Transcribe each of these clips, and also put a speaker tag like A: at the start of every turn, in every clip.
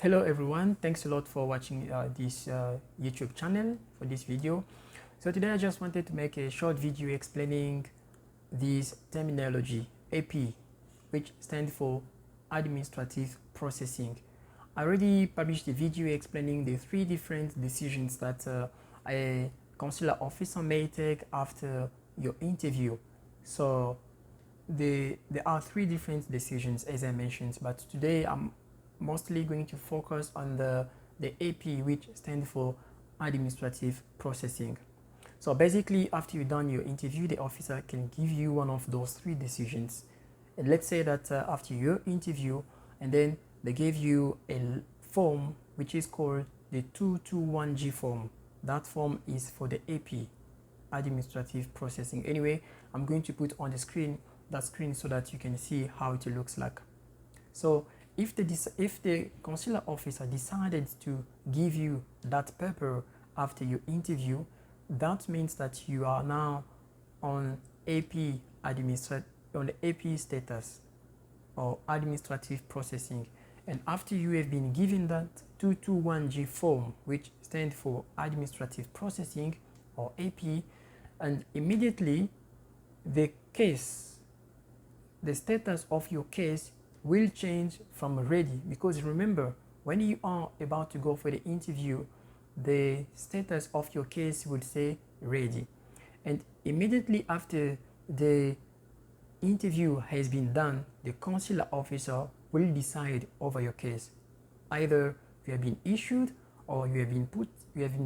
A: Hello everyone, thanks a lot for watching this YouTube channel for this video. So today I just wanted to make a short video explaining this terminology AP, which stands for administrative processing. I already published a video explaining the three different decisions that a consular officer may take after your interview. So there are three different decisions as I mentioned, but today I'm mostly going to focus on the AP, which stands for administrative processing. So basically, after you've done your interview, the officer can give you one of those three decisions. And let's say that after your interview, and then they gave you a form which is called the 221G form. That form is for the AP, administrative processing. Anyway, I'm going to put on the screen that screen so that you can see how it looks like. So if the consular officer decided to give you that paper after your interview, that means that you are now on AP on the AP status or administrative processing. And after you have been given that 221G form, which stands for administrative processing or AP, and immediately the status of your case will change from ready, because remember, when you are about to go for the interview, the status of your case will say ready, and immediately after the interview has been done, the consular officer will decide over your case. Either you have been issued or you have been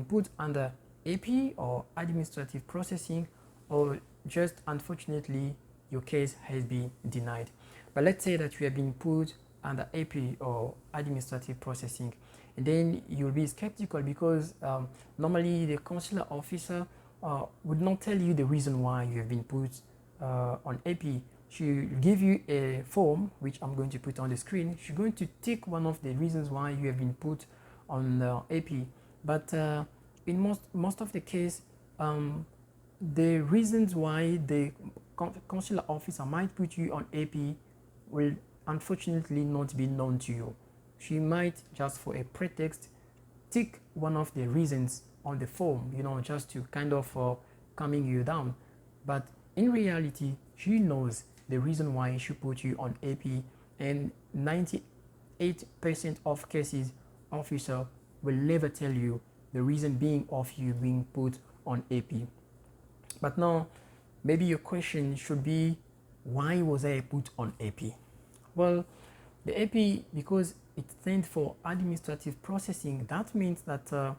A: put under AP or administrative processing, or just unfortunately your case has been denied. But let's say that you have been put under AP or administrative processing, and then you'll be skeptical because normally the consular officer would not tell you the reason why you have been put on AP. She'll give you a form, which I'm going to put on the screen. She's going to tick one of the reasons why you have been put on AP. But in most of the case, the reasons why the consular officer might put you on AP will unfortunately not be known to you. She might, just for a pretext, tick one of the reasons on the form, just to kind of calming you down. But in reality, she knows the reason why she put you on AP, and 98% of cases, officer will never tell you the reason being of you being put on AP. But now, maybe your question should be, why was I put on AP? Well, the AP, because it stands for administrative processing, that means that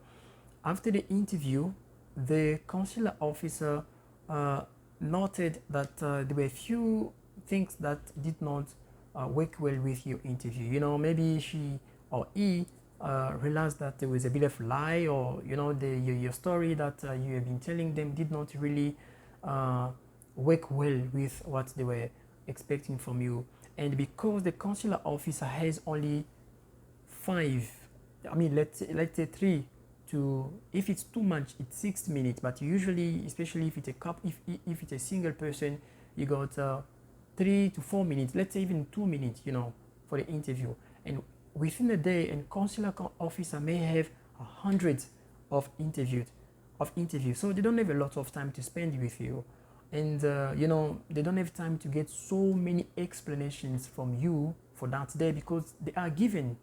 A: after the interview, the consular officer noted that there were a few things that did not work well with your interview. Maybe she or he realized that there was a bit of lie, or your story that you have been telling them did not really work well with what they were expecting from you. And because the consular officer has only let's say 3 to, if it's too much, it's 6 minutes, but usually, especially if it's if it's a single person, you got 3 to 4 minutes, let's say even 2 minutes, for the interview. And within a day, a consular officer may have hundreds of interviews, so they don't have a lot of time to spend with you. And they don't have time to get so many explanations from you for that day, because they are given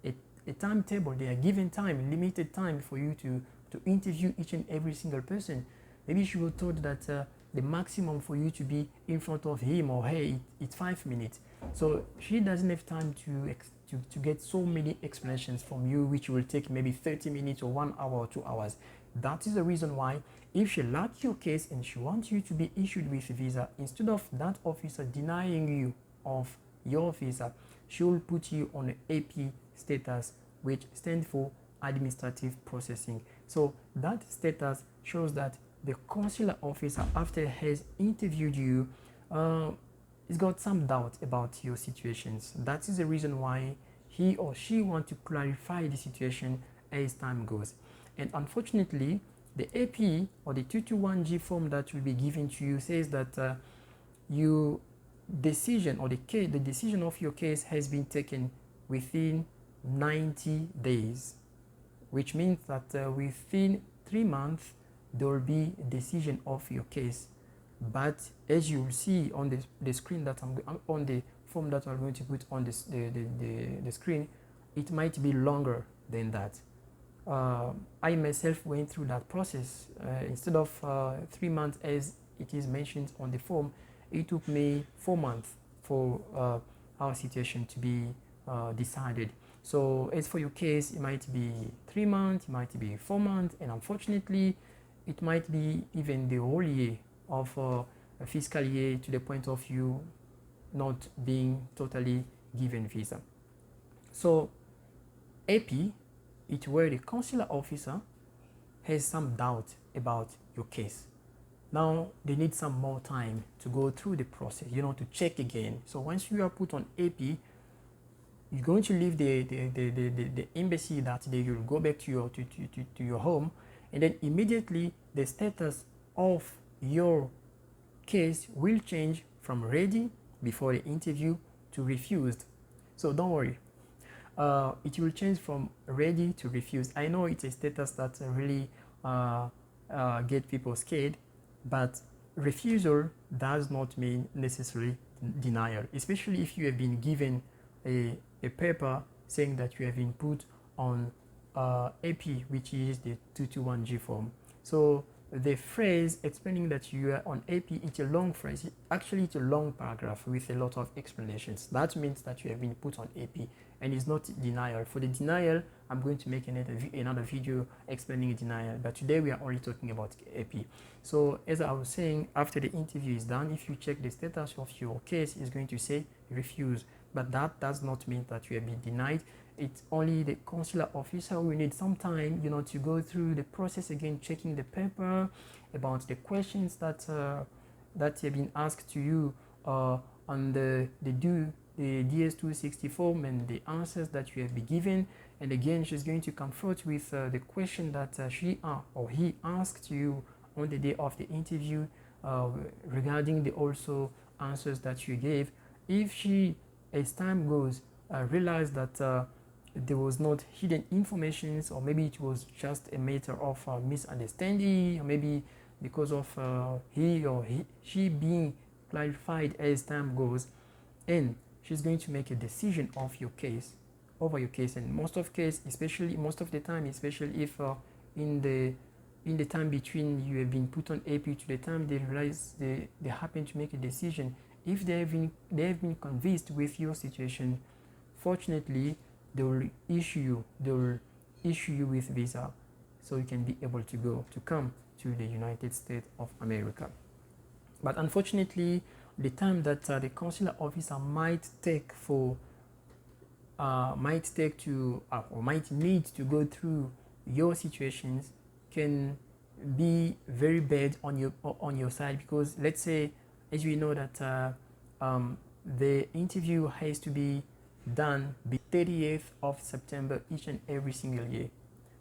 A: a timetable, they are given time, limited time for you to interview each and every single person. Maybe she was told that the maximum for you to be in front of him or her, it's 5 minutes. So she doesn't have time to get so many explanations from you, which will take maybe 30 minutes or 1 hour or 2 hours. That is the reason why, if she likes your case and she wants you to be issued with a visa, instead of that officer denying you of your visa, she will put you on an AP status, which stands for administrative processing. So that status shows that the consular officer, after has interviewed you, has got some doubt about your situations. That is the reason why he or she wants to clarify the situation as time goes. And unfortunately, the AP or the 221G form that will be given to you says that your decision, or the decision of your case has been taken within 90 days, which means that within 3 months there will be a decision of your case. But as you will see on the screen that I'm on the form that I'm going to put on this, the screen, it might be longer than that. I myself went through that process. Instead of 3 months as it is mentioned on the form, it took me 4 months for our situation to be decided. So as for your case, it might be 3 months, it might be 4 months, and unfortunately it might be even the whole year of a fiscal year, to the point of you not being totally given visa. So AP, it's where the consular officer has some doubt about your case. Now they need some more time to go through the process, to check again. So once you are put on AP, you're going to leave the embassy that day. You'll go back to your home, and then immediately the status of your case will change from ready before the interview to refused. So don't worry, it will change from ready to refused. I know it's a status that really get people scared, but refusal does not mean necessarily denial, especially if you have been given a paper saying that you have been put on AP, which is the 221G form. So the phrase explaining that you are on AP, it's a long phrase. Actually, it's a long paragraph with a lot of explanations. That means that you have been put on AP, and it's not denial. For the denial, I'm going to make another video explaining denial, but today we are only talking about AP. So as I was saying, after the interview is done, if you check the status of your case, it's going to say refuse, but that does not mean that you have been denied. It's only the consular officer who need some time, to go through the process again, checking the paper about the questions that have been asked to you on the DS-260 form, and the answers that you have been given. And again, she's going to confront with the question that she or he asked you on the day of the interview regarding the also answers that you gave. If she, as time goes, realize that there was not hidden information, or maybe it was just a matter of misunderstanding, or maybe because of she being clarified as time goes, and she's going to make a decision of your case, over your case. And most of the time, especially if in the time between you have been put on AP to the time they realize they happen to make a decision, if they have been convinced with your situation, fortunately they will issue you with visa, so you can be able to come to the United States of America. But unfortunately, the time that the consular officer might need to go through your situations can be very bad on your side, because let's say, as we know that the interview has to be done the 30th of September each and every single year.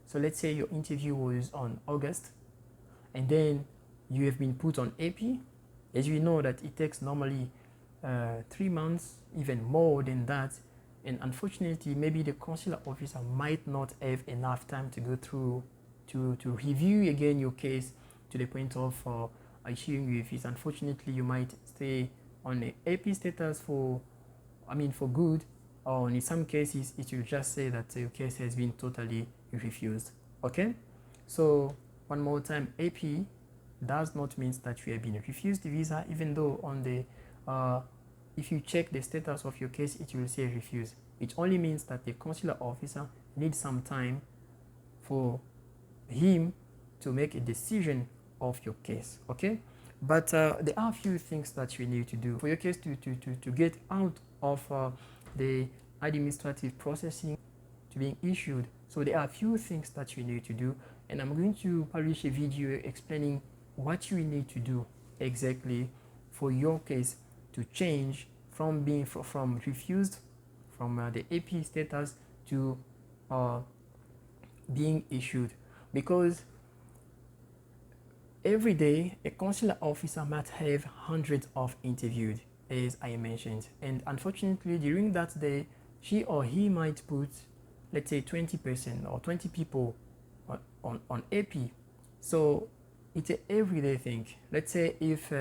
A: So let's say your interview was on August, and then you have been put on AP. As we know that it takes normally 3 months, even more than that, and unfortunately maybe the consular officer might not have enough time to go through to review again your case to the point of issuing you a visa. Unfortunately, you might stay on the AP status for good, or in some cases it will just say that your case has been totally refused. Okay, so one more time, AP does not mean that you have been refused the visa, even though on the if you check the status of your case, it will say refused. It only means that the consular officer needs some time for him to make a decision of your case. Okay, but there are a few things that you need to do for your case to get out of the administrative processing to being issued. So there are a few things that you need to do, and I'm going to publish a video explaining what you need to do exactly for your case to change from being from refused from the AP status to being issued. Because every day a consular officer might have hundreds of interviews, as I mentioned, and unfortunately during that day she or he might put let's say 20% or 20 people on AP. So it's an everyday thing. Let's say if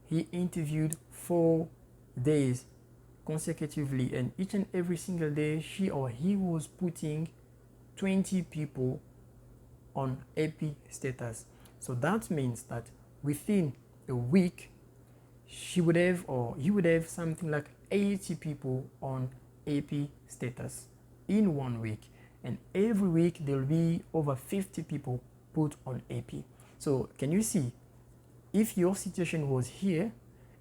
A: he interviewed 4 days consecutively, and each and every single day she or he was putting 20 people on AP status. So that means that within a week she would have, or he would have, something like 80 people on AP status in 1 week, and every week there will be over 50 people put on AP. So can you see, if your situation was here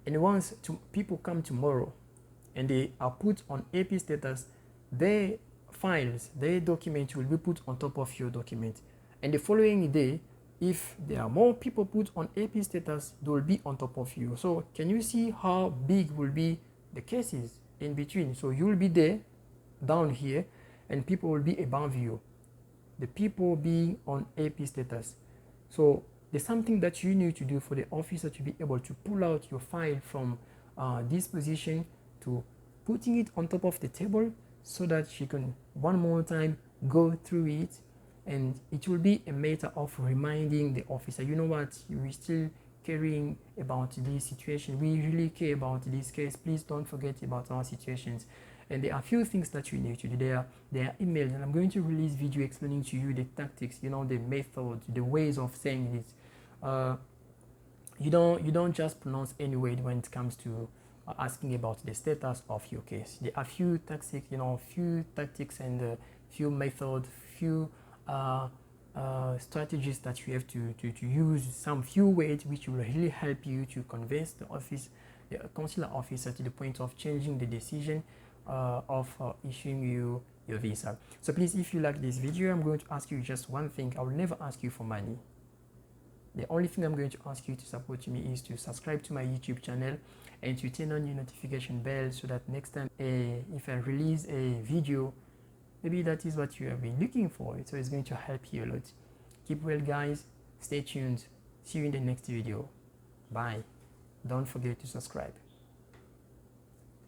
A: and once people come tomorrow and they are put on AP status, their files, their document will be put on top of your document, and the following day, if there are more people put on AP status, they will be on top of you. So can you see how big will be the cases in between? So you will be there down here and people will be above you, the people being on AP status. So there's something that you need to do for the officer to be able to pull out your file from this position to putting it on top of the table, so that she can one more time go through it, and it will be a matter of reminding the officer, you know what, we're still caring about this situation, we really care about this case, please don't forget about our situations. And there are a few things that you need to do. There are emails, and I'm going to release video explaining to you the tactics, the method, the ways of saying it. You don't just pronounce any word when it comes to asking about the status of your case. There are few tactics, few tactics and few methods, few strategies that you have to use, some few words which will really help you to convince the consular officer to the point of changing the decision of issuing you your visa. So please, if you like this video, I'm going to ask you just one thing. I will never ask you for money. The only thing I'm going to ask you to support me is to subscribe to my YouTube channel and to turn on your notification bell, so that next time if I release a video, maybe that is what you have been looking for. So it's going to help you a lot. Keep well, guys. Stay tuned. See you in the next video. Bye. Don't forget to subscribe.